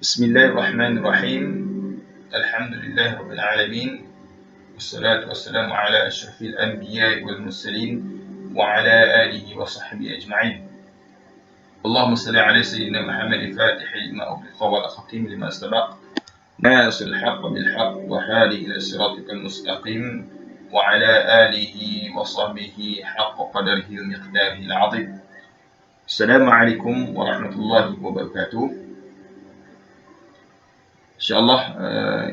بسم الله الرحمن الرحيم. الحمد لله رب العالمين، والصلاة والسلام على أشرف الأنبياء والمرسلين وعلى آله وصحبه أجمعين. اللهم صل على سيدنا محمد الفاتح لما أغلق والخاتم لما سبق ناصر الحق بالحق وهادي إلى صراطك المستقيم وعلى آله وصحبه حق قدره ومقداره العظيم. السلام عليكم ورحمة الله وبركاته. InsyaAllah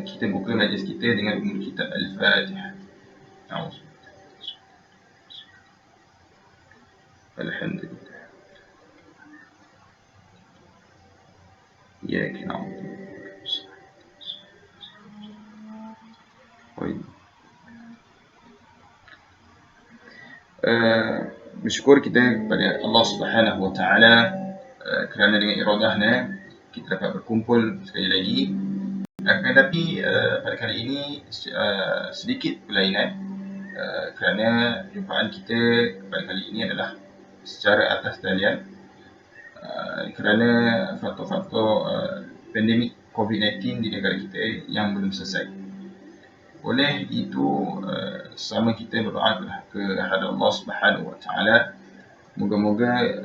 kita buka majlis kita dengan umul kitab Al-Fatihah. Alhamdulillah. Ya kita bersyukur kita kepada Allah Subhanahu Wa Taala kerana dengan iradahnya kita dapat berkumpul sekali lagi. Akan tetapi pada kali ini sedikit perlainan kerana jumpaan kita pada kali ini adalah secara atas talian kerana faktor-faktor pandemik COVID-19 di negara kita yang belum selesai. Oleh itu sama kita berdoa ke hadarat Allah Subhanahu Wa Taala, moga-moga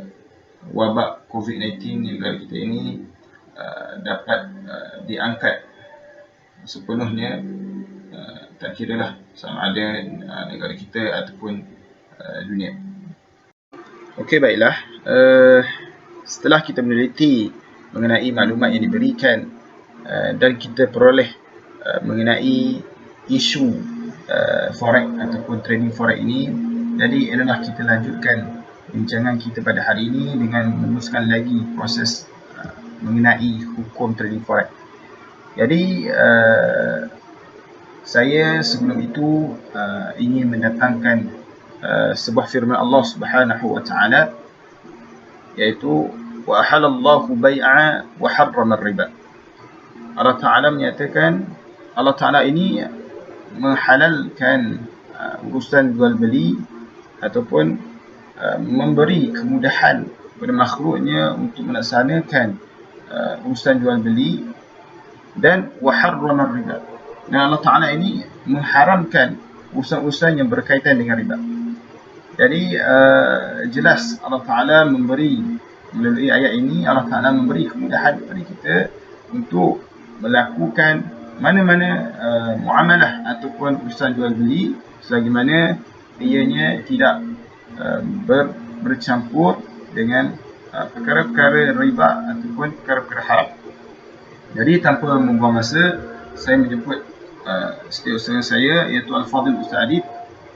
wabak COVID-19 di negara kita ini dapat diangkat sepenuhnya, tak kiralah sama ada negara kita ataupun dunia. Okey, baiklah. Setelah kita meneliti mengenai maklumat yang diberikan dan kita peroleh mengenai isu forex ataupun trading forex ini, jadi adalah kita lanjutkan bincangan kita pada hari ini dengan meneruskan lagi proses mengenai hukum trading forex. Jadi saya sebelum itu ingin mendatangkan sebuah firman Allah Subhanahu Wa Taala, iaitu wa ahallallahu bai'a wa harrama riba. Allah Taala menyatakan, Allah Taala ini menghalalkan urusan jual beli ataupun memberi kemudahan kepada makhluknya untuk melaksanakan urusan jual beli, dan wa harrama riba. Dan Allah Taala ini mengharamkan urusan-urusan yang berkaitan dengan riba. Jadi jelas Allah Taala memberi, melalui ayat ini Allah Taala memberi kemudahan kepada kita untuk melakukan mana-mana muamalah ataupun urusan jual beli selagi mana ianya tidak bercampur dengan perkara-perkara riba ataupun perkara-perkara haram. Jadi tanpa membuang masa, saya menjemput setiausaha saya iaitu Al-Fadhil Ustaz Adib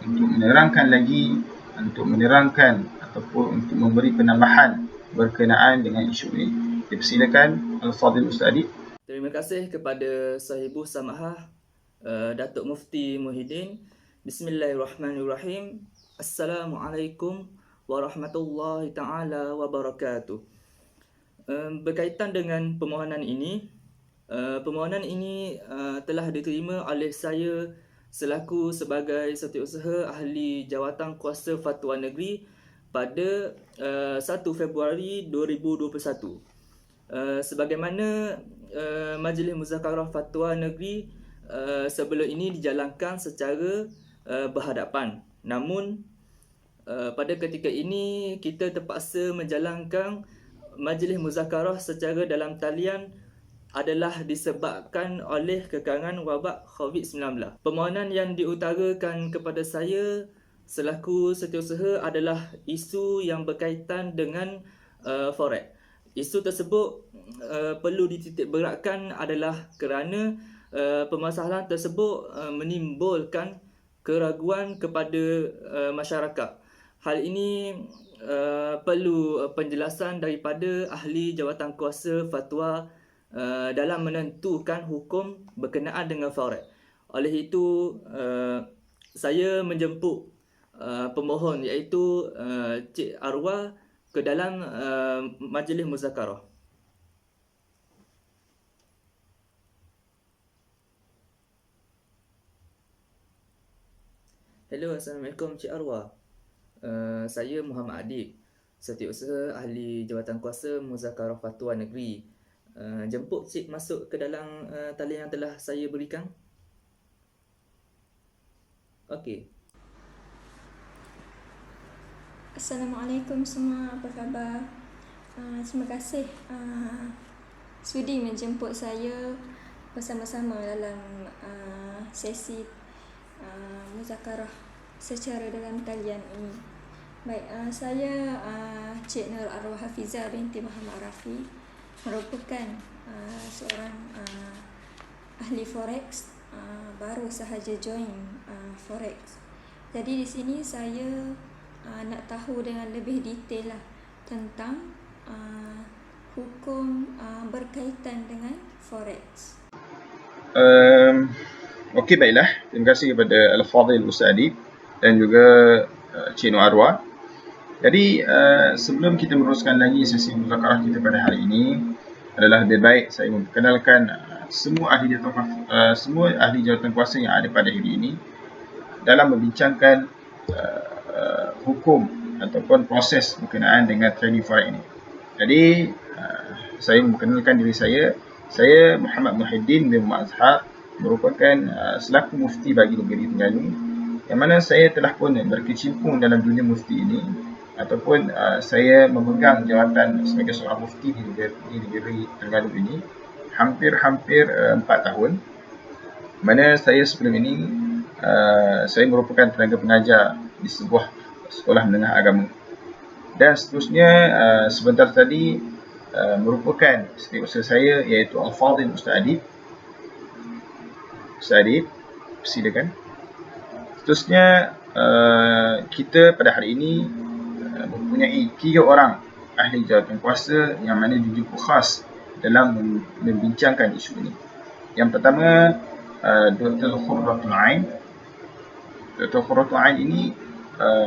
untuk menerangkan lagi, untuk menerangkan ataupun untuk memberi penambahan berkenaan dengan isu ini. Dipersilakan Al-Fadhil Ustaz Adib. Terima kasih kepada Sahibuh Samahah Datuk Mufti Muhyiddin. Bismillahirrahmanirrahim. Assalamualaikum warahmatullahi taala wabarakatuh. Berkaitan dengan permohonan ini, telah diterima oleh saya selaku sebagai setiausaha ahli jawatan kuasa fatwa negeri pada 1 Februari 2021. Sebagaimana Majlis Muzakarah Fatwa Negeri sebelum ini dijalankan secara berhadapan. Namun pada ketika ini kita terpaksa menjalankan Majlis Muzakarah secara dalam talian adalah disebabkan oleh kekarangan wabak COVID-19. Permohonan yang diutarakan kepada saya selaku setiausaha adalah isu yang berkaitan dengan forex. Isu tersebut perlu dititikberatkan adalah kerana permasalahan tersebut menimbulkan keraguan kepada masyarakat. Hal ini perlu penjelasan daripada ahli jawatan kuasa fatwa dalam menentukan hukum berkenaan dengan forex. Oleh itu saya menjemput pemohon iaitu Cik Arwah ke dalam majlis muzakarah. Hello, Assalamualaikum Cik Arwah. Saya Muhammad Adib, setiausaha ahli jawatan kuasa Muzakarah Fatwa Negeri. Jemput Cik masuk ke dalam talian yang telah saya berikan. Okey. Assalamualaikum semua, apa khabar? Terima kasih sudi menjemput saya bersama-sama dalam sesi muzakarah secara dalam talian ini. Baik, saya Cik Nur Arwah Hafizah binti Muhammad Rafi, merupakan seorang ahli forex, baru sahaja join forex. Jadi di sini saya nak tahu dengan lebih detail lah tentang hukum berkaitan dengan forex. Okey, baiklah. Terima kasih kepada Al-Fadhil Ustaz Adib dan juga Cik Nur Arwah. Jadi sebelum kita meneruskan lagi sesi muzakarah kita pada hari ini, adalah lebih baik saya memperkenalkan semua ahli jawatan kuasa yang ada pada hari ini dalam membincangkan hukum ataupun proses berkenaan dengan trading forex ini. Jadi saya memperkenalkan diri saya Muhammad Muhyiddin bin Muhammad Azhar, merupakan selaku mufti bagi negeri Terengganu, yang mana saya telah pun berkecimpung dalam dunia mufti ini, ataupun saya memegang jawatan sebagai seorang mufti di negeri Terengganu ini hampir 4 tahun. Mana saya sebelum ini saya merupakan tenaga pengajar di sebuah sekolah menengah agama. Dan seterusnya sebentar tadi merupakan setiausaha saya, iaitu Al-Fadhil Ustaz Adib. Ustaz Adib, silakan. Seterusnya kita pada hari ini mempunyai 3 orang ahli jawatan kuasa yang mana dijemput khas dalam membincangkan isu ini. Yang pertama, Dr. Khurratul Ain. Dr. Khurratul Ain ini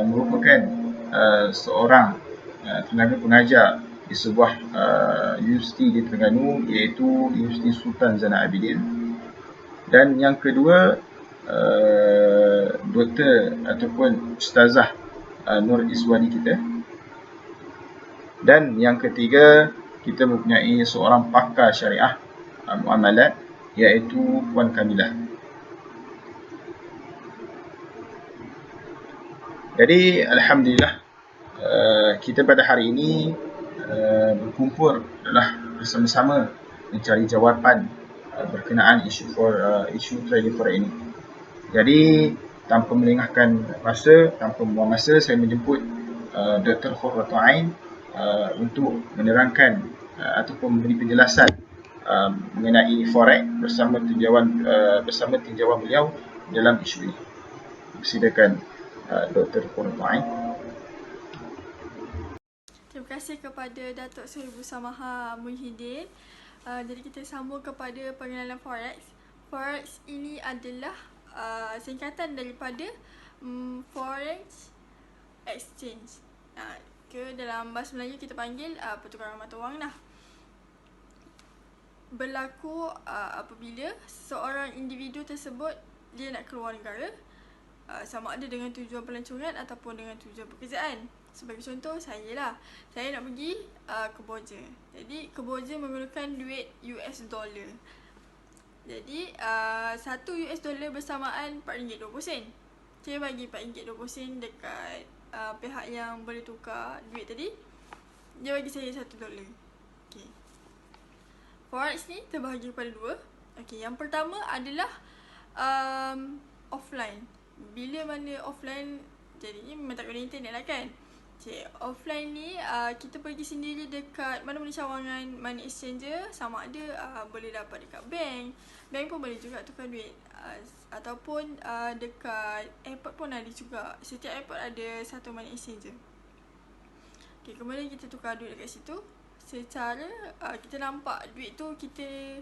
merupakan seorang tenaga pengajar di sebuah universiti di Terengganu, iaitu Universiti Sultan Zainal Abidin. Dan yang kedua, Doktor ataupun Ustazah Nur Iswani kita. Dan yang ketiga, kita mempunyai seorang pakar syariah muamalat, iaitu Puan Kamilah. Jadi alhamdulillah kita pada hari ini berkumpul adalah bersama-sama mencari jawapan berkenaan isu trading forex ini. Jadi tanpa melengahkan masa, tanpa membuang masa, saya menjemput Dr. Khurratul Ain untuk menerangkan ataupun memberi penjelasan mengenai forex bersama tinjauan beliau dalam isu ini. Silakan Dr. Khurratul Ain. Terima kasih kepada Datuk Seri Busamaha Muhyiddin. Jadi kita sambung kepada pengenalan forex. Forex ini adalah singkatan daripada forex exchange. Dalam bahasa Melayu kita panggil pertukaran mata wang lah. Berlaku apabila seorang individu tersebut dia nak keluar negara, sama ada dengan tujuan pelancongan ataupun dengan tujuan pekerjaan. Sebagai contoh, saya nak pergi ke Boja. Jadi ke Boja menggunakan duit US dollar. Jadi $1 US dollar bersamaan RM4.20. Saya bagi RM4.20 dekat pihak yang boleh tukar duit tadi. Dia bagi saya $1. Okay. Forex ni terbahagi kepada 2. Okay, yang pertama adalah offline. Bila mana offline, jadinya memang tak guna internet lah kan. Okay, offline ni kita pergi sendiri dekat mana-mana cawangan money exchanger, sama ada boleh dapat dekat bank. Bank pun boleh juga tukar duit, ataupun dekat airport pun ada juga. Setiap airport ada satu money exchanger. Okay, kemudian kita tukar duit dekat situ. Secara kita nampak duit tu kita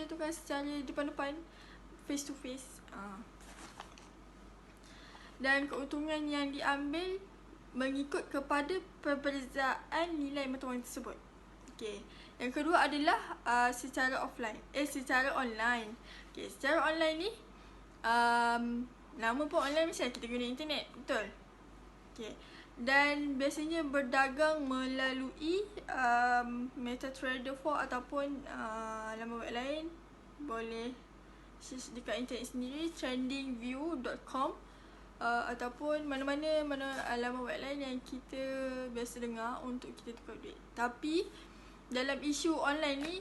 tukar secara depan-depan, face to face. Dan keuntungan yang diambil mengikut kepada perbezaan nilai mata wang tersebut. Okey. Yang kedua adalah secara online. Okey, secara online ni nama pun online, mesti kita guna internet, betul? Okey. dan biasanya berdagang melalui MetaTrader 4 ataupun laman web lain. Boleh search dekat internet sendiri, trendingview.com, ataupun mana laman web lain yang kita biasa dengar untuk kita tukar duit. Tapi dalam isu online ni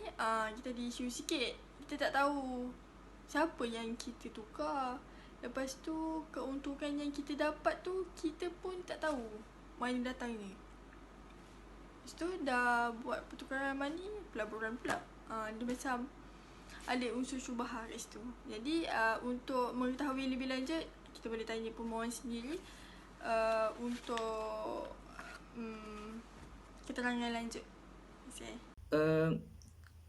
kita ada isu sikit. Kita tak tahu siapa yang kita tukar. Lepas tu keuntungan yang kita dapat tu kita pun tak tahu mana datangnya. Lepas tu dah buat pertukaran money, pelaburan pula. Dia macam ada unsur syubhah kat situ. Jadi untuk mengetahui lebih lanjut, kita boleh tanya pemohon sendiri untuk keterangan lanjut.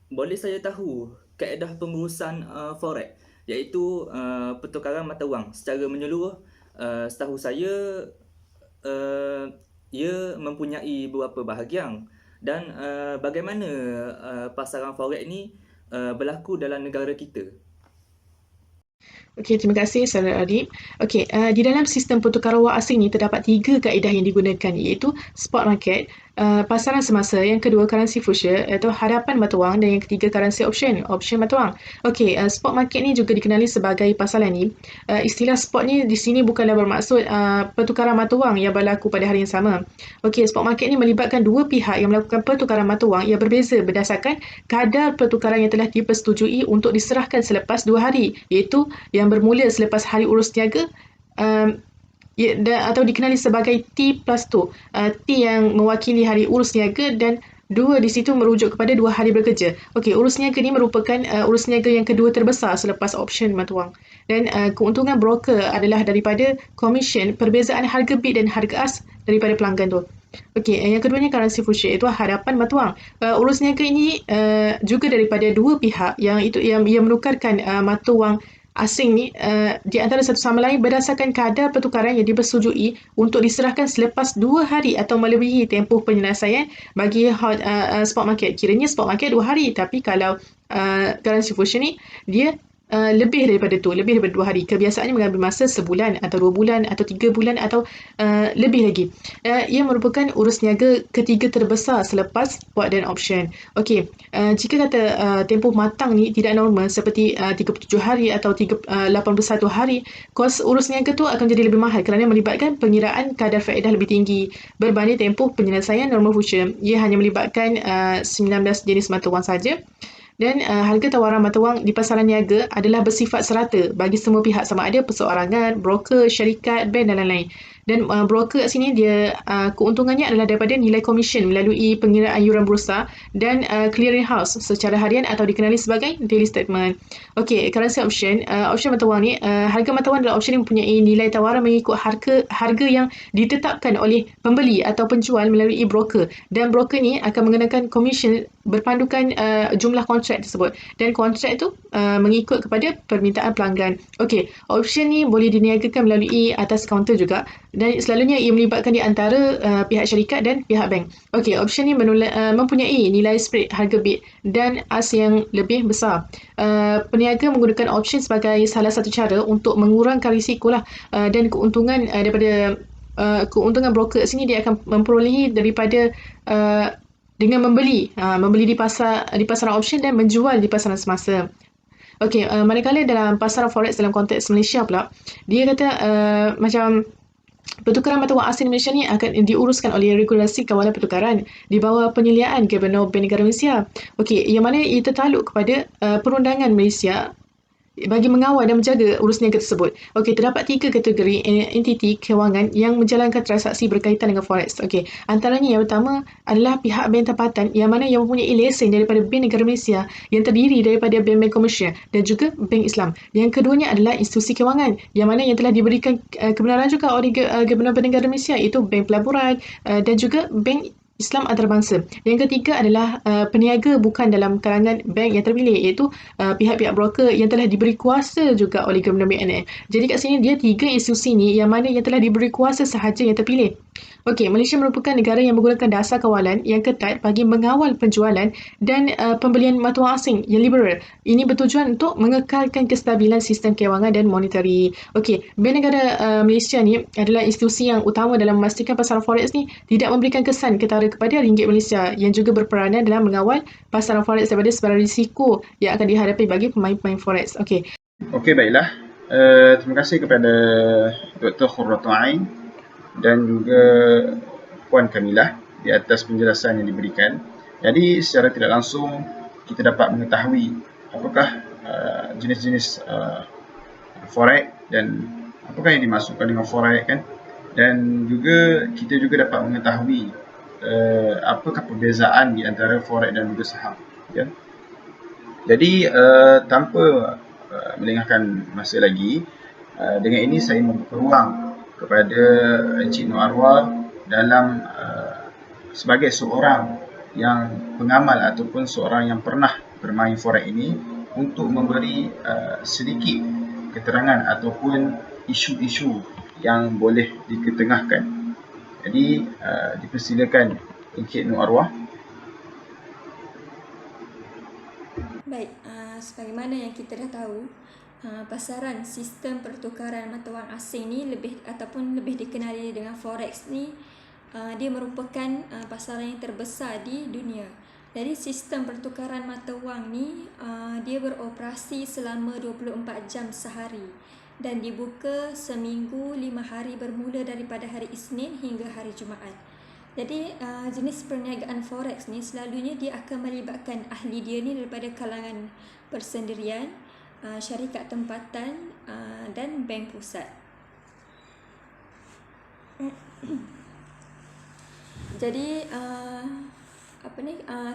Boleh saya tahu kaedah pengurusan forex, iaitu pertukaran mata wang secara menyeluruh? Setahu saya ia mempunyai beberapa bahagian, dan bagaimana pasaran forex ni berlaku dalam negara kita? Okey, terima kasih Saudara Adib. Okey, di dalam sistem pertukaran wang asing ni terdapat 3 kaedah yang digunakan, iaitu spot market, pasaran semasa, yang kedua currency future atau hadapan mata wang, dan yang ketiga currency option mata wang. Okey, spot market ni juga dikenali sebagai pasaran ni. Istilah spot ni di sini bukanlah bermaksud pertukaran mata wang yang berlaku pada hari yang sama. Okey, spot market ni melibatkan dua pihak yang melakukan pertukaran mata wang yang berbeza berdasarkan kadar pertukaran yang telah dipersetujui untuk diserahkan selepas 2 hari, iaitu yang bermula selepas hari urus niaga, atau dikenali sebagai T+2. T yang mewakili hari urus niaga dan 2 di situ merujuk kepada 2 hari bekerja. Okey, urus niaga ni merupakan urus niaga yang kedua terbesar selepas option mata wang. Dan keuntungan broker adalah daripada komisen perbezaan harga bid dan harga as daripada pelanggan tu. Okey, yang keduanya currency future, iaitu hadapan mata wang. Urus niaga ini juga daripada 2 pihak yang menukarkan mata wang asing ni di antara satu sama lain berdasarkan kadar pertukaran yang dipersetujui untuk diserahkan selepas 2 hari atau melebihi tempoh penyelesaian bagi spot market. Kiranya spot market 2 hari, tapi kalau currency future ni dia lebih daripada 2 hari. Kebiasaannya mengambil masa sebulan atau 2 bulan atau 3 bulan atau lebih lagi. Ia merupakan urus niaga ketiga terbesar selepas spot dan option. Okey, jika kata tempoh matang ni tidak normal seperti 37 hari atau 81 hari, kos urus niaga tu akan jadi lebih mahal kerana melibatkan pengiraan kadar faedah lebih tinggi berbanding tempoh penyelesaian normal future. Ia hanya melibatkan 19 jenis mata wang saja. Dan harga tawaran mata wang di pasaran niaga adalah bersifat serata bagi semua pihak, sama ada perseorangan, broker, syarikat, bank dan lain-lain. Dan broker kat sini dia keuntungannya adalah daripada nilai komisen melalui pengiraan yuran bursa dan clearing house secara harian atau dikenali sebagai daily statement. Okey, currency option, option mata wang ni, harga mata wang dalam option ni mempunyai nilai tawaran mengikut harga yang ditetapkan oleh pembeli atau penjual melalui broker, dan broker ni akan mengenakan komisen berpandukan jumlah kontrak tersebut, dan kontrak tu mengikut kepada permintaan pelanggan. Okey, option ni boleh diniagakan melalui atas kaunter juga, dan selalunya ia melibatkan di antara pihak syarikat dan pihak bank. Okey, option ni mempunyai nilai spread harga bid dan as yang lebih besar. Peniaga menggunakan option sebagai salah satu cara untuk mengurangkan risiko lah, dan keuntungan daripada keuntungan broker sini dia akan memperolehi daripada dengan membeli di pasaran option dan menjual di pasaran semasa. Okey, manakala dalam pasaran forex dalam konteks Malaysia pula, dia kata macam pertukaran mata wang asing Malaysia ni akan diuruskan oleh regulasi kawalan pertukaran di bawah penyeliaan Gubernur Bank Negara Malaysia. Okey, yang mana ia tertaluk kepada perundangan Malaysia bagi mengawal dan menjaga urus niaga tersebut. Okey, terdapat 3 kategori entiti kewangan yang menjalankan transaksi berkaitan dengan forex. Okey, antaranya yang pertama adalah pihak bank tempatan yang mana yang mempunyai lesen daripada Bank Negara Malaysia yang terdiri daripada bank-bank komersial dan juga bank Islam. Yang keduanya adalah institusi kewangan yang mana yang telah diberikan kebenaran juga oleh Gubernur Bank Negara Malaysia, iaitu bank pelaburan dan juga bank Islam antarabangsa. Yang ketiga adalah peniaga bukan dalam kalangan bank yang terpilih, iaitu pihak-pihak broker yang telah diberi kuasa juga oleh Gubernur BNN. Jadi kat sini dia 3 institusi ni yang mana yang telah diberi kuasa sahaja yang terpilih. Okey, Malaysia merupakan negara yang menggunakan dasar kawalan yang ketat bagi mengawal penjualan dan pembelian mata wang asing yang liberal. Ini bertujuan untuk mengekalkan kestabilan sistem kewangan dan monetary. Okey, Bank Negara Malaysia ni adalah institusi yang utama dalam memastikan pasaran forex ni tidak memberikan kesan ketara kepada ringgit Malaysia yang juga berperanan dalam mengawal pasaran forex daripada sebarang risiko yang akan dihadapi bagi pemain-pemain forex. Okey. Okey, baiklah. Terima kasih kepada Dr. Khurratu Ain dan juga Puan Kamilah di atas penjelasan yang diberikan. Jadi secara tidak langsung kita dapat mengetahui apakah jenis-jenis forex dan apakah yang dimasukkan dengan forex kan, dan juga kita juga dapat mengetahui apakah perbezaan di antara forex dan juga saham ya. Jadi tanpa melengahkan masa lagi, dengan ini saya membuka ruang kepada Encik Nur Arwah dalam sebagai seorang yang pengamal ataupun seorang yang pernah bermain forex ini untuk memberi sedikit keterangan ataupun isu-isu yang boleh diketengahkan. Jadi dipersilakan Encik Nur Arwah. Baik, sebagaimana yang kita dah tahu, pasaran sistem pertukaran mata wang asing ni lebih dikenali dengan forex ni, dia merupakan pasaran yang terbesar di dunia. Jadi sistem pertukaran mata wang ni dia beroperasi selama 24 jam sehari dan dibuka seminggu 5 hari bermula daripada hari Isnin hingga hari Jumaat. Jadi jenis perniagaan forex ni selalunya dia akan melibatkan ahli dia ni daripada kalangan persendirian, syarikat tempatan dan bank pusat. Jadi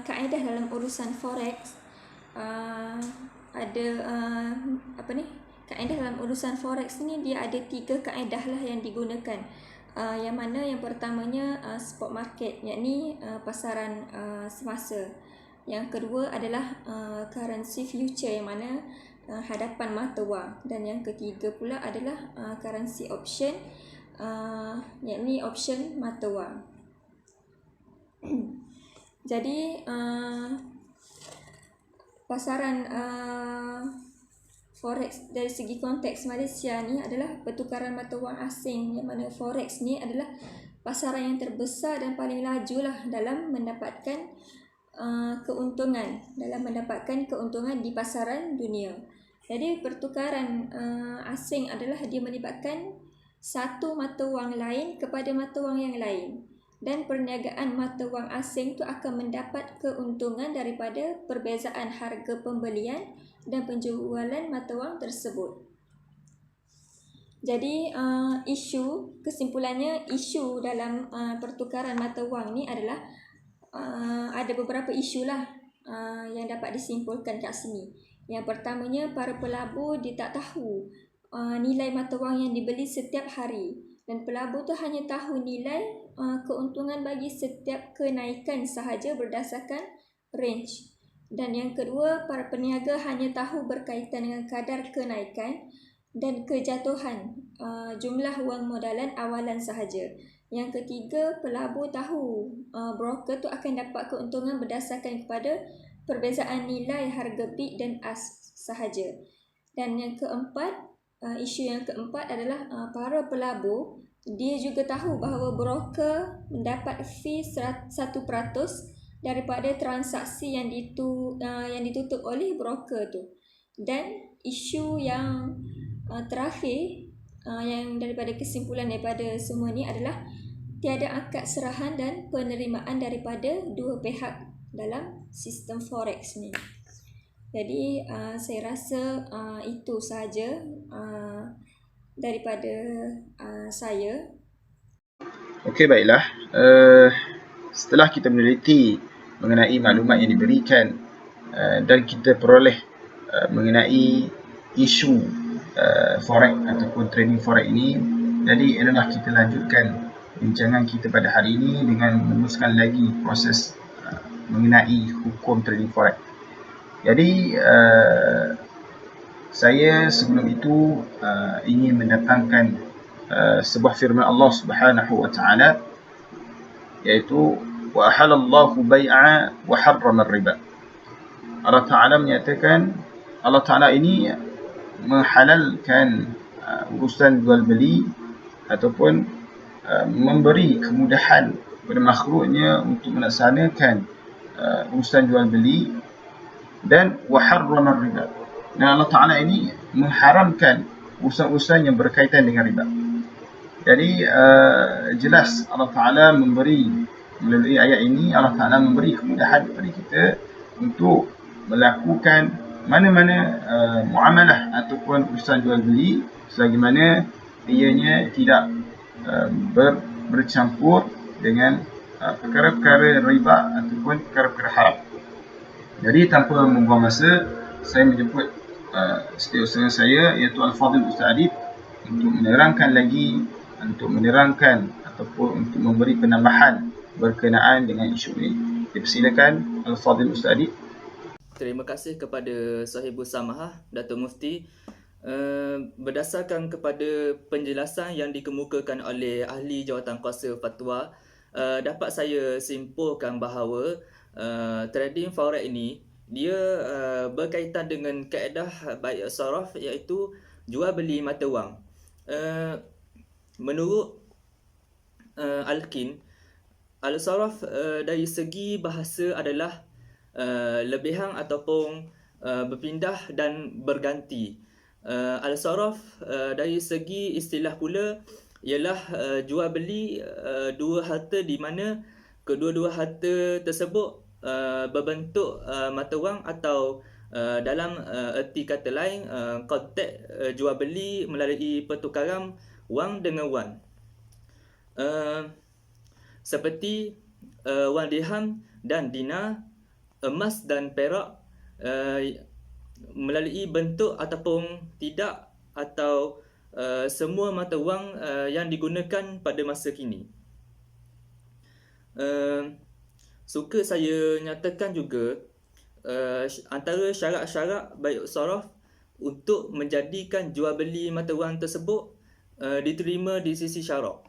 kaedah dalam urusan forex kaedah dalam urusan forex ni dia ada 3 kaedah lah yang digunakan. Yang mana yang pertamanya spot market, yakni pasaran semasa. Yang kedua adalah currency future, yang mana hadapan mata wang. Dan yang ketiga pula adalah currency option, yakni option mata wang. Jadi pasaran forex dari segi konteks Malaysia ni adalah pertukaran mata wang asing, yang mana forex ni adalah pasaran yang terbesar dan paling laju lah dalam mendapatkan keuntungan di pasaran dunia. Jadi pertukaran asing adalah dia melibatkan satu mata wang lain kepada mata wang yang lain, dan perniagaan mata wang asing tu akan mendapat keuntungan daripada perbezaan harga pembelian dan penjualan mata wang tersebut. Jadi kesimpulannya isu dalam pertukaran mata wang ni adalah ada beberapa isu lah yang dapat disimpulkan kat sini. Yang pertamanya, para pelabur dia tak tahu nilai mata wang yang dibeli setiap hari, dan pelabur tu hanya tahu nilai keuntungan bagi setiap kenaikan sahaja berdasarkan range. Dan yang kedua, para peniaga hanya tahu berkaitan dengan kadar kenaikan dan kejatuhan jumlah wang modalan awalan sahaja. Yang ketiga, pelabur tahu broker tu akan dapat keuntungan berdasarkan kepada perbezaan nilai harga bid dan ask sahaja. Dan yang keempat, isu yang keempat adalah para pelabur dia juga tahu bahawa broker mendapat fee 1% daripada transaksi yang ditutup oleh broker tu. Dan isu yang terakhir yang daripada kesimpulan daripada semua ni adalah tiada akad serahan dan penerimaan daripada dua pihak dalam sistem forex ni. Jadi saya rasa itu sahaja daripada saya. Okey, baiklah. Setelah kita meneliti mengenai maklumat yang diberikan dan kita peroleh mengenai isu forex ataupun trading forex ini, jadi adalah kita lanjutkan bincangan kita pada hari ini dengan meneruskan lagi proses mengenai hukum trading forex. Jadi saya sebelum itu ingin mendatangkan sebuah firman Allah Subhanahu wa taala iaitu wa ahalallahu bai'a wa harrama riba. Allah Ta'ala menyatakan, Allah Ta'ala ini menghalalkan urusan jual beli ataupun memberi kemudahan kepada makhluknya untuk melaksanakan urusan jual beli, dan wa harrama riba, dan Allah Ta'ala ini mengharamkan urusan-urusan yang berkaitan dengan riba. Jadi jelas Allah Ta'ala memberi, melalui ayat ini Allah Ta'ala memberi kemudahan kepada kita untuk melakukan mana-mana muamalah ataupun urusan jual beli selagi mana ianya tidak bercampur dengan perkara-perkara riba ataupun perkara-perkara haram. Jadi tanpa membuang masa, saya menjemput setiausaha saya iaitu Al-Fadhil Ustaz Adib untuk menerangkan ataupun untuk memberi penambahan berkenaan dengan isu ini. Dipersilakan Al-Fadhil Ustaz Adib. Terima kasih kepada Sahibul Samahah Dato' Mufti. Berdasarkan kepada penjelasan yang dikemukakan oleh ahli jawatankuasa fatwa, dapat saya simpulkan bahawa trading forex ini dia berkaitan dengan kaedah bai' saraf, iaitu jual beli mata wang. Menurut Al-Kin, al-saraf dari segi bahasa adalah lebihan ataupun berpindah dan berganti. Al-saraf dari segi istilah pula ialah jual beli dua harta di mana kedua-dua harta tersebut berbentuk mata wang, atau dalam erti kata lain konteks jual beli melalui pertukaran wang dengan wang, seperti wang dirham dan dinar, emas dan perak, melalui bentuk ataupun tidak, atau semua mata wang yang digunakan pada masa kini. Suka saya nyatakan juga antara syarat-syarat bai' saraf untuk menjadikan jual beli mata wang tersebut diterima di sisi syarak,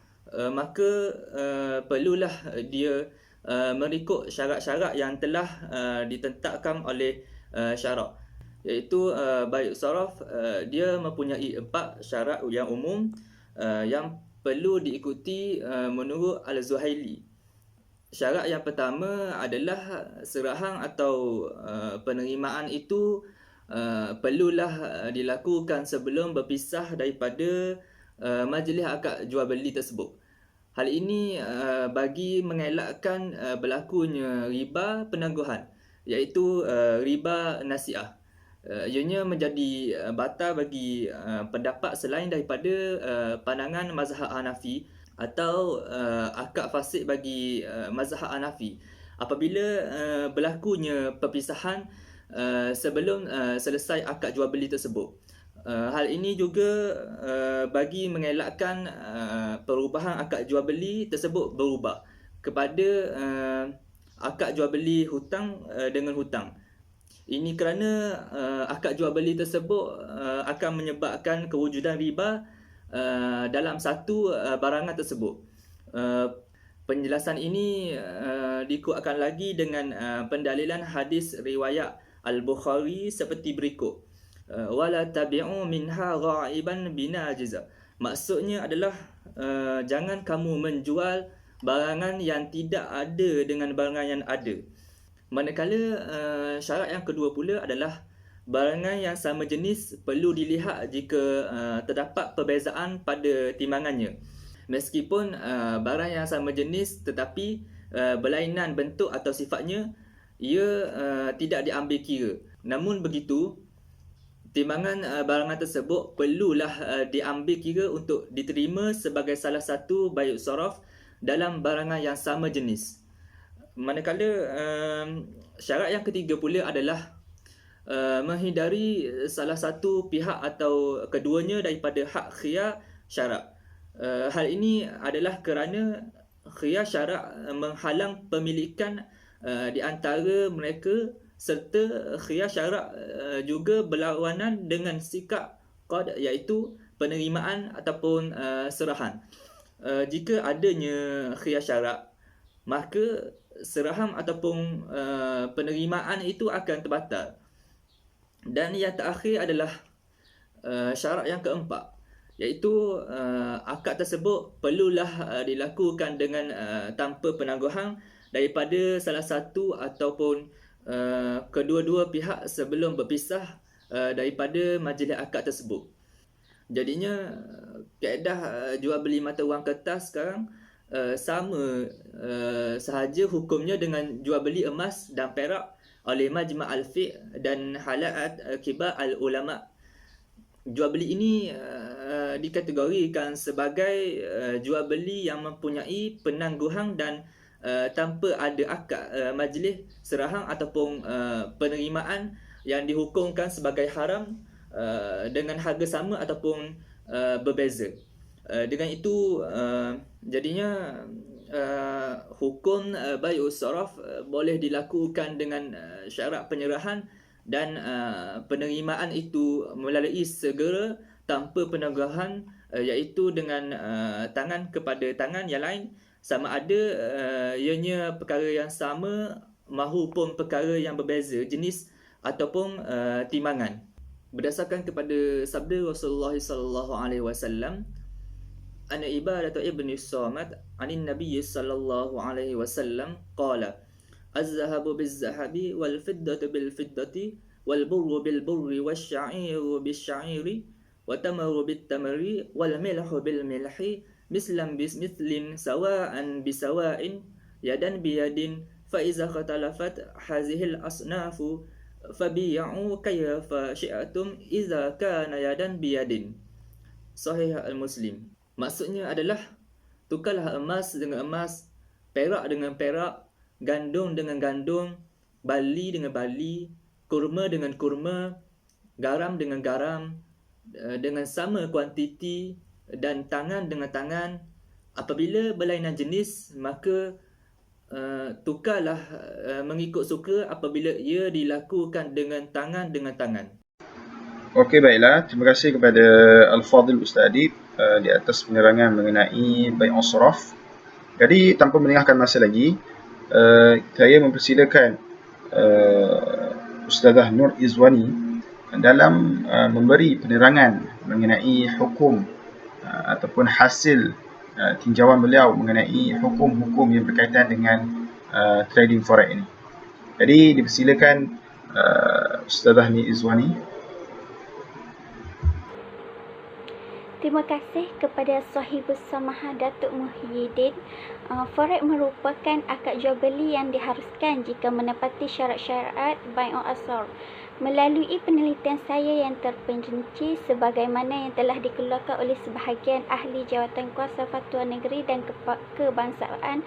maka perlulah dia mengikut syarat-syarat yang telah ditetapkan oleh syarak, iaitu bai' saraf dia mempunyai 4 syarat yang umum yang perlu diikuti menurut Al-Zuhaili. Syarat yang pertama adalah serahan atau penerimaan itu perlulah dilakukan sebelum berpisah daripada majlis akad jual beli tersebut. Hal ini bagi mengelakkan berlakunya riba penangguhan, iaitu riba nasiah. Ianya menjadi batal bagi pendapat selain daripada pandangan mazhab Hanafi atau akad fasik bagi mazhab Hanafi apabila berlakunya perpisahan sebelum selesai akad jual beli tersebut. Hal ini juga bagi mengelakkan perubahan akad jual beli tersebut berubah kepada akad jual beli hutang dengan hutang. Ini kerana akad jual beli tersebut akan menyebabkan kewujudan riba dalam satu barangan tersebut. Penjelasan ini dikuatkan lagi dengan pendalilan hadis riwayat Al-Bukhari seperti berikut. Wala tabi'u minha gha'iban binajiza. Maksudnya adalah jangan kamu menjual barangan yang tidak ada dengan barangan yang ada. Manakala syarat yang kedua pula adalah barangan yang sama jenis perlu dilihat jika terdapat perbezaan pada timbangannya. Meskipun barang yang sama jenis tetapi berlainan bentuk atau sifatnya, ia tidak diambil kira. Namun begitu, timbangan barangan tersebut perlulah diambil kira untuk diterima sebagai salah satu bai' saraf dalam barangan yang sama jenis. Manakala syarat yang ketiga pula adalah menghindari salah satu pihak atau keduanya daripada hak khiyar syarak. Hal ini adalah kerana khiyar syarak menghalang pemilikan di antara mereka, serta khiyar syarak juga berlawanan dengan sikap qad, iaitu penerimaan ataupun serahan. Jika adanya khiyar syarak, maka seraham ataupun penerimaan itu akan terbatal. Dan yang terakhir adalah syarat yang keempat, iaitu akad tersebut perlulah dilakukan dengan tanpa penangguhan daripada salah satu ataupun kedua-dua pihak sebelum berpisah daripada majlis akad tersebut. Jadinya kaedah jual beli mata wang kertas sekarang sama sahaja hukumnya dengan jual beli emas dan perak oleh Majma' al-Fiqh dan Halat Kibar al-Ulama. Jual beli ini dikategorikan sebagai jual beli yang mempunyai penangguhan dan tanpa ada akad majlis serahang ataupun penerimaan yang dihukumkan sebagai haram dengan harga sama ataupun berbeza. Dengan itu jadinya hukum bai'us saraf boleh dilakukan dengan syarat penyerahan dan penerimaan itu melalui segera tanpa penangguhan, iaitu dengan tangan kepada tangan yang lain, sama ada ianya perkara yang sama mahupun perkara yang berbeza jenis ataupun timbangan. Berdasarkan kepada sabda Rasulullah sallallahu alaihi wasallam, ana Ibadatu ibni Samit anin Nabi sallallahu alaihi wasallam qala az-zahabu biz-zahabi wal fiddatu bil fiddati wal burru bil burri wasy'iru bisy'iri wa tamaru bit tamri wal milhu bil milhi mislan bismithlin sawa'an bisawa'in yadan biyadin fa iza khatalafat hazihil asnafu fabi'u kayfa syi'atum iza kana yadan biyadin. Sahih al-Muslim. Maksudnya adalah tukarlah emas dengan emas, perak dengan perak, gandum dengan gandum, bali dengan bali, kurma dengan kurma, garam dengan garam, dengan sama kuantiti, dan tangan dengan tangan. Apabila berlainan jenis, maka tukarlah mengikut suka apabila ia dilakukan dengan tangan. Okey, baiklah. Terima kasih kepada Al-Fadhil Ustaz Adib di atas penerangan mengenai bai'us saraf. Jadi, tanpa melengahkan masa lagi, saya mempersilakan Ustazah Nur Izwani dalam memberi penerangan mengenai hukum ataupun hasil tinjauan beliau mengenai hukum-hukum yang berkaitan dengan trading forex ini. Jadi dipersilakan Ustazah Nur Izwani. Terima kasih kepada Sahibus Samahah Datuk Muhyiddin. Forex merupakan akad jual beli yang diharuskan jika menepati syarat-syarat bai'us saraf. Melalui penelitian saya yang terperinci sebagaimana yang telah dikeluarkan oleh sebahagian ahli jawatan kuasa fatwa negeri dan kebangsaan,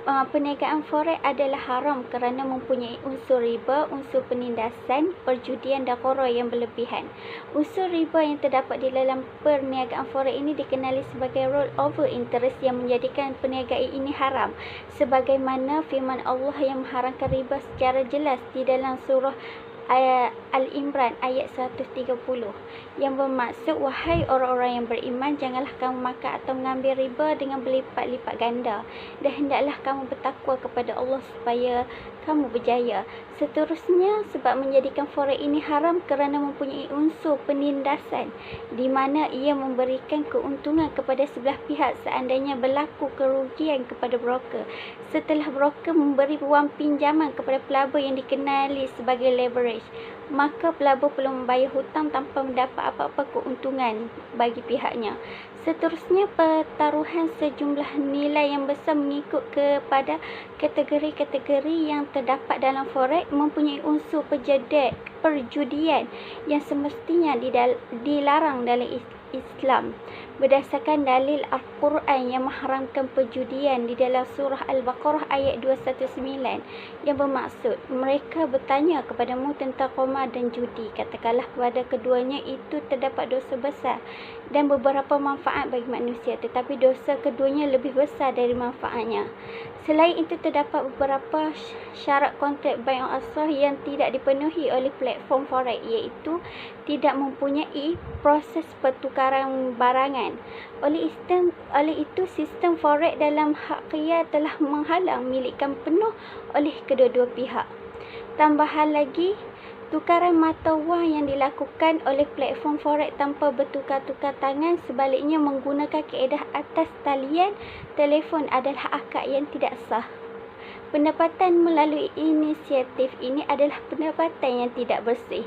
perniagaan forex adalah haram kerana mempunyai unsur riba, unsur penindasan, perjudian dan ghurur yang berlebihan. Unsur riba yang terdapat di dalam perniagaan forex ini dikenali sebagai rollover interest yang menjadikan perniagaan ini haram, sebagaimana firman Allah yang mengharamkan riba secara jelas di dalam surah Al-Imran ayat 130 yang bermaksud, wahai orang-orang yang beriman, janganlah kamu makan atau mengambil riba dengan berlipat-lipat ganda, dan hendaklah kamu bertakwa kepada Allah supaya kamu berjaya. Seterusnya, sebab menjadikan forex ini haram kerana mempunyai unsur penindasan di mana ia memberikan keuntungan kepada sebelah pihak seandainya berlaku kerugian kepada broker setelah broker memberi wang pinjaman kepada pelabur yang dikenali sebagai leverage, maka pelabur perlu membayar hutang tanpa mendapat apa-apa keuntungan bagi pihaknya. Seterusnya, pertaruhan sejumlah nilai yang besar mengikut kepada kategori-kategori yang terdapat dalam forex mempunyai unsur perjudian yang semestinya dilarang dalam Islam. Berdasarkan dalil Al-Quran yang mengharamkan perjudian di dalam surah Al-Baqarah ayat 219 yang bermaksud, mereka bertanya kepadamu tentang qamar dan judi, katakanlah kepada keduanya itu terdapat dosa besar dan beberapa manfaat bagi manusia, tetapi dosa keduanya lebih besar dari manfaatnya. Selain itu, terdapat beberapa syarat kontrak bai'us saraf yang tidak dipenuhi oleh platform forex, iaitu tidak mempunyai proses pertukaran barangan talian. Oleh itu sistem forex dalam hak riyal telah menghalang milikan penuh oleh kedua-dua pihak. Tambahan lagi, tukaran mata wang yang dilakukan oleh platform forex tanpa bertukar-tukar tangan, sebaliknya menggunakan kaedah atas talian telefon adalah akad yang tidak sah. Pendapatan melalui inisiatif ini adalah pendapatan yang tidak bersih.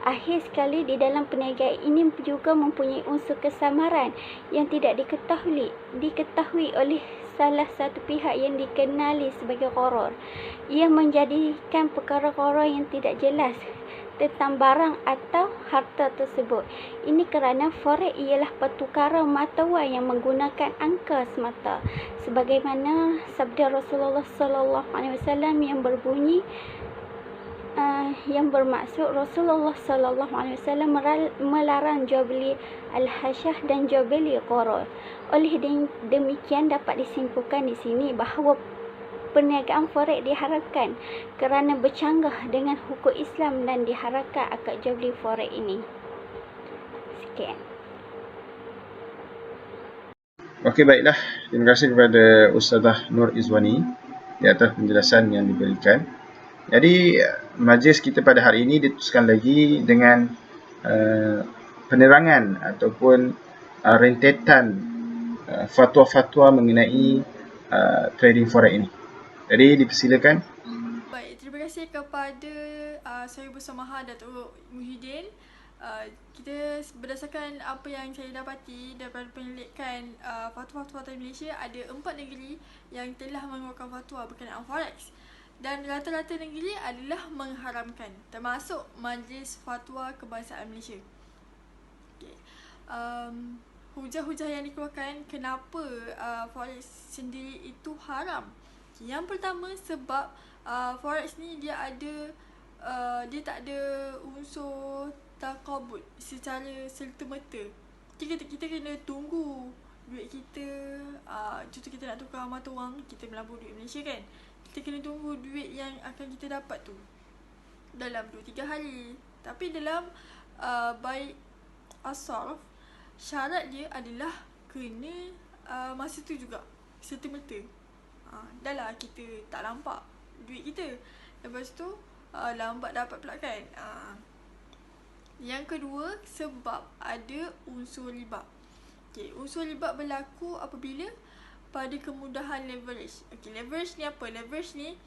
Akhir sekali, di dalam perniagaan ini juga mempunyai unsur kesamaran yang tidak diketahui oleh salah satu pihak yang dikenali sebagai gharar. Ia menjadikan perkara gharar yang tidak jelas tentang barang atau harta tersebut. Ini kerana forex ialah pertukaran mata wang yang menggunakan angka semata, sebagaimana sabda Rasulullah sallallahu alaihi wasallam yang berbunyi yang bermaksud Rasulullah sallallahu alaihi wasallam melarang jual beli al-hasyah dan jual beli gharar. Oleh demikian dapat disimpulkan di sini bahawa perniagaan forex diharapkan kerana bercanggah dengan hukum Islam dan diharapkan akad jual beli forex ini. Sekian. Okey, baiklah. Terima kasih kepada Ustazah Nur Izwani di atas penjelasan yang diberikan. Jadi, majlis kita pada hari ini diteruskan lagi dengan penerangan ataupun rentetan fatwa-fatwa mengenai trading forex ini. Jadi dipersilakan. Baik, terima kasih kepada saya bersama Datuk Muhyiddin. Kita berdasarkan apa yang saya dapati daripada penyelidikan fatwa-fatwa di Malaysia, ada 4 negeri yang telah mengeluarkan fatwa berkenaan forex. Dan rata-rata negeri adalah mengharamkan, termasuk Majlis Fatwa Kebangsaan Malaysia. Okay. Hujah-hujah yang dikeluarkan kenapa forex sendiri itu haram. Yang pertama, sebab forex ni dia tak ada unsur takabut secara serta-merta. Kita kena tunggu duit kita, contoh kita nak tukar mata wang, kita melabur duit Malaysia kan. Kita kena tunggu duit yang akan kita dapat tu dalam 2-3 hari. Tapi dalam baik as-sarf, syarat dia adalah kena masa tu juga serta-merta. Dah lah kita tak nampak duit kita, lepas tu lambat dapat pula kan. Yang kedua, sebab ada unsur riba. Okay, unsur riba berlaku apabila pada kemudahan leverage. Okay, leverage ni apa? Leverage ni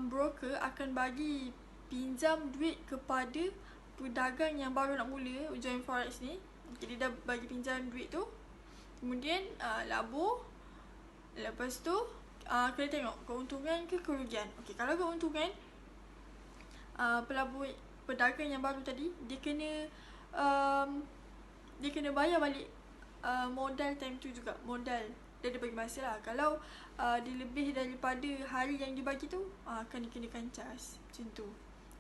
broker akan bagi pinjam duit kepada pedagang yang baru nak mula join forex ni. Okay, dia dah bagi pinjam duit tu, kemudian labur. Lepas tu kena tengok keuntungan ke kerugian. Okey, kalau keuntungan, pelabur pedagang yang baru tadi dia kena bayar balik modal time tu juga. Modal dia ada bagi masa lah. Kalau dia lebih daripada hari yang dia bagi tu, akan dikenakan cas. Macam tu.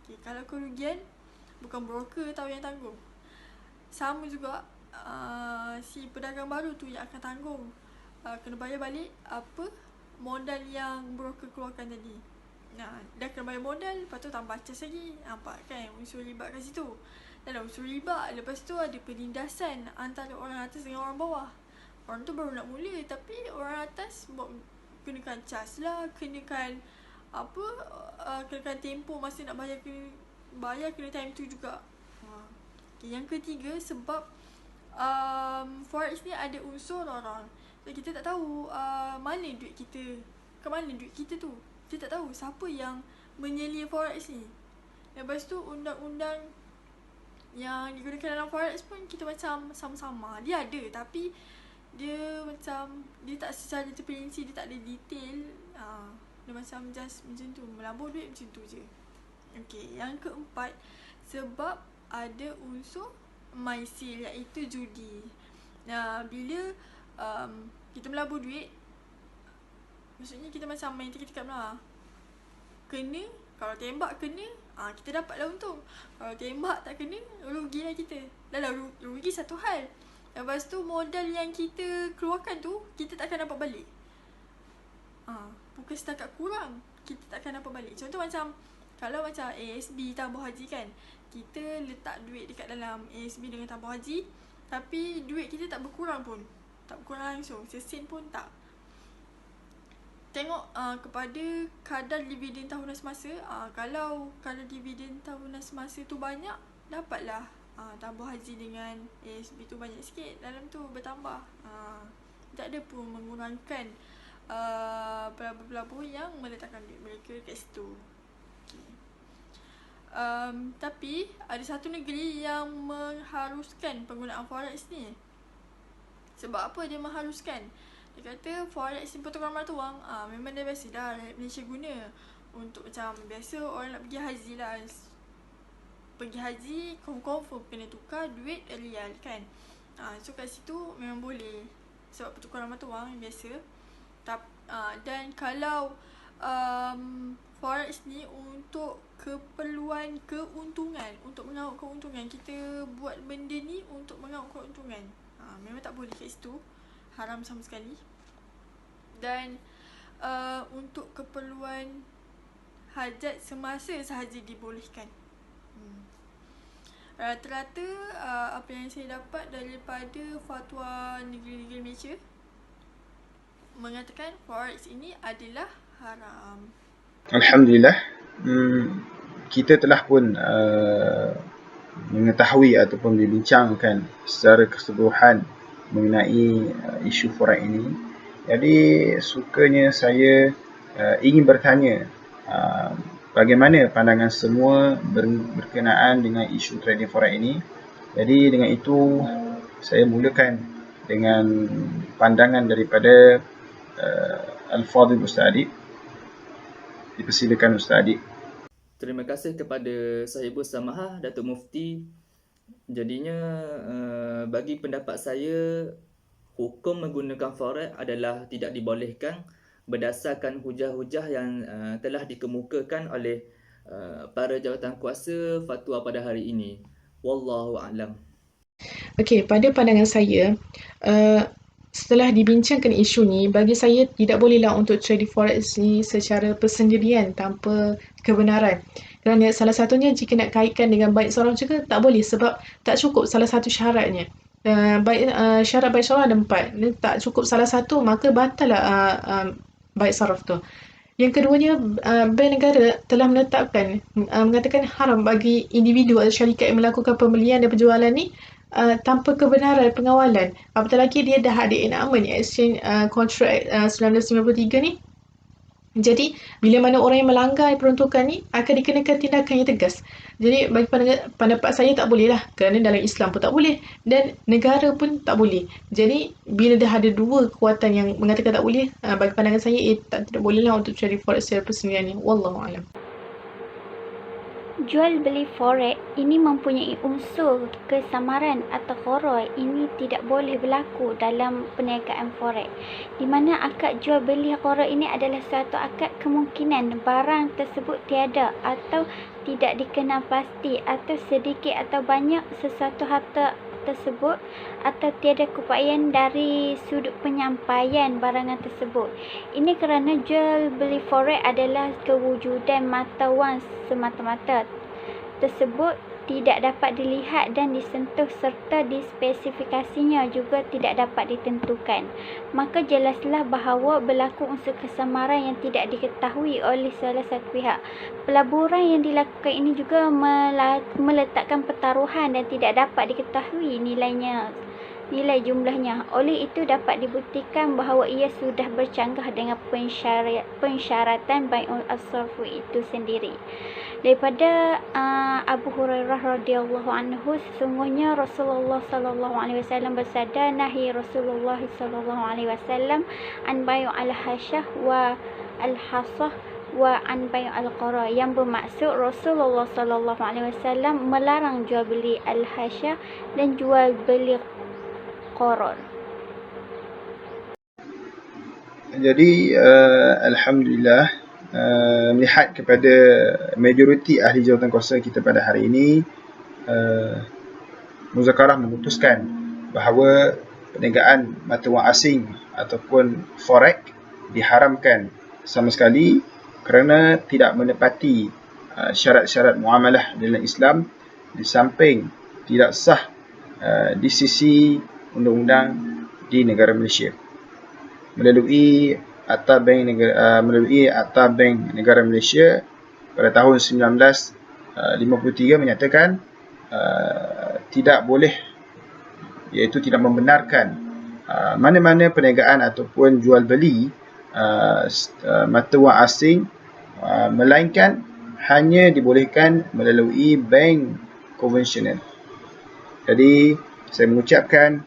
Okey, kalau kerugian, bukan broker tahu yang tanggung. Sama juga si pedagang baru tu yang akan tanggung. Kena bayar balik apa modal yang broker keluarkan tadi. Dah kena bayar modal, lepas tu tambah cas lagi. Nampak kan unsur riba kat situ. Dalam unsur riba, lepas tu ada penindasan antara orang atas dengan orang bawah. Orang tu baru nak mula, tapi orang atas kenakan cas lah, kenakan apa, kenakan tempoh masa nak bayar kena time tu juga. Okay, yang ketiga, sebab forex ni ada unsur orang. So, kita tak tahu mana duit kita, ke mana duit kita tu. Kita tak tahu siapa yang menyelia forex ni. Lepas tu undang-undang yang digunakan dalam forex pun kita macam sama-sama. Dia ada, tapi dia macam dia tak secara terperinci, dia tak ada detail. Dia macam just macam tu, melabur duit macam tu je. Okay, yang keempat, sebab ada unsur maisir, iaitu judi. Bila kita melabur duit, maksudnya kita macam main tiket-tiket lah. Kena, kalau tembak kena, kita dapatlah untung. Kalau tembak tak kena, rugilah kita. Dah lah, rugi satu hal. Lepas tu modal yang kita keluarkan tu, kita takkan dapat balik. Bukan setakat kurang, kita takkan dapat balik. Contoh macam, kalau macam ASB tabung haji kan, kita letak duit dekat dalam ASB dengan tabung haji. tapi duit kita tak berkurang pun. Tak berkurang langsung, sesin pun tak. Tengok kepada kadar dividen tahunan semasa. Kalau kadar dividen tahunan semasa tu banyak, dapatlah tambah haji dengan ASB tu banyak sikit. Dalam tu bertambah. Tak ada pun mengurangkan pelabur-pelabur yang meletakkan duit mereka kat situ. Okay. Tapi ada satu negeri yang mengharuskan penggunaan forex ni. Sebab apa dia mengharuskan? Dia kata forex ni pertukaran mata wang memang dah biasa dah rakyat Malaysia guna. Untuk macam biasa orang nak pergi haji lah. Pergi haji confirm kena tukar duit riyal kan. So kat situ memang boleh. Sebab pertukaran mata wang biasa. Dan kalau forex ni untuk keperluan keuntungan, untuk mengawal keuntungan, kita buat benda ni untuk mengawal keuntungan, memang tak boleh kat situ, haram sama sekali. Dan untuk keperluan hajat semasa sahaja dibolehkan. Rata-rata apa yang saya dapat daripada fatwa negeri-negeri Malaysia mengatakan forex ini adalah haram. Alhamdulillah, kita telah pun mengetahui ataupun dibincangkan secara keseluruhan mengenai isu forex ini. Jadi sukanya saya ingin bertanya bagaimana pandangan semua berkenaan dengan isu trading forex ini. Jadi dengan itu saya mulakan dengan pandangan daripada Al-Fadhil Ustaz Adib. Dipersilakan Ustaz Adib. Terima kasih kepada Sahibus Samahah Datuk Mufti. Jadinya bagi pendapat saya, hukum menggunakan forex adalah tidak dibolehkan berdasarkan hujah-hujah yang telah dikemukakan oleh para jawatan kuasa fatwa pada hari ini. Wallahu a'lam. Okey, pada pandangan saya, setelah dibincangkan isu ni, bagi saya tidak bolehlah untuk trading forex ni secara persendirian tanpa kebenaran. Kerana salah satunya jika nak kaitkan dengan baik soraf juga tak boleh sebab tak cukup salah satu syaratnya. Syarat baik soraf ada 4. Tak cukup salah satu maka batal baik soraf tu. Yang keduanya, Bank Negara telah menetapkan, mengatakan haram bagi individu atau syarikat yang melakukan pembelian dan penjualan ni tanpa kebenaran pengawalan. Apatah lagi dia dah ada enactment Exchange Contract 1993 ni. Jadi bila mana orang yang melanggar peruntukan ni akan dikenakan tindakan yang tegas. Jadi bagi pendapat saya tak boleh lah, kerana dalam Islam pun tak boleh dan negara pun tak boleh. Jadi bila dah ada dua kekuatan yang mengatakan tak boleh, bagi pandangan saya tidak boleh lah untuk trading forex secara persendirian ni. Wallahu a'lam. Jual beli forex ini mempunyai unsur kesamaran atau gharar. Ini tidak boleh berlaku dalam perniagaan forex, di mana akad jual beli gharar ini adalah suatu akad kemungkinan barang tersebut tiada atau tidak dikenal pasti atau sedikit atau banyak sesuatu harta tersebut atau tiada keupayaan dari sudut penyampaian barangan tersebut. Ini kerana jual beli forex adalah kewujudan mata wang semata-mata. Tersebut tidak dapat dilihat dan disentuh serta dispesifikasinya juga tidak dapat ditentukan. Maka jelaslah bahawa berlaku unsur kesamaran yang tidak diketahui oleh salah satu pihak. Pelaburan yang dilakukan ini juga meletakkan pertaruhan dan tidak dapat diketahui nilai jumlahnya. Oleh itu dapat dibuktikan bahawa ia sudah bercanggah dengan pensyaratan bai'ul as-sarfu itu sendiri. Daripada Abu Hurairah radhiyallahu anhu, sesungguhnya Rasulullah sallallahu alaihi wasallam bersabda, nahi Rasulullah sallallahu alaihi wasallam an bai'u al-hasyah wa al-hasah wa an bai'u al-qara, yang bermaksud Rasulullah sallallahu alaihi wasallam melarang jual beli al-hasyah dan jual beli qarar. Jadi alhamdulillah, melihat kepada majoriti ahli jawatan kuasa kita pada hari ini, Muzakarah memutuskan bahawa perniagaan mata wang asing ataupun forex diharamkan sama sekali kerana tidak menepati syarat-syarat muamalah dalam Islam, di samping tidak sah di sisi undang-undang di negara Malaysia melalui Akta Bank Negara Malaysia pada tahun 1953 menyatakan tidak boleh, iaitu tidak membenarkan mana-mana perniagaan ataupun jual beli mata wang asing melainkan hanya dibolehkan melalui bank konvensional. Jadi saya mengucapkan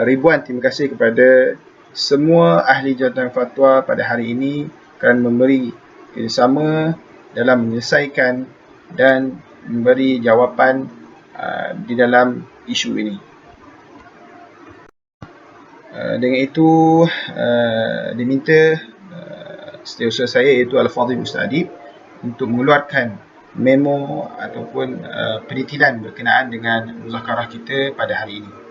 ribuan terima kasih kepada semua ahli jawatan fatwa pada hari ini kerana memberi kerjasama dalam menyelesaikan dan memberi jawapan di dalam isu ini. Dengan itu diminta setiausaha saya iaitu Al-Fadhil Ustaz Adib untuk mengeluarkan memo ataupun penitilan berkenaan dengan muzakarah kita pada hari ini.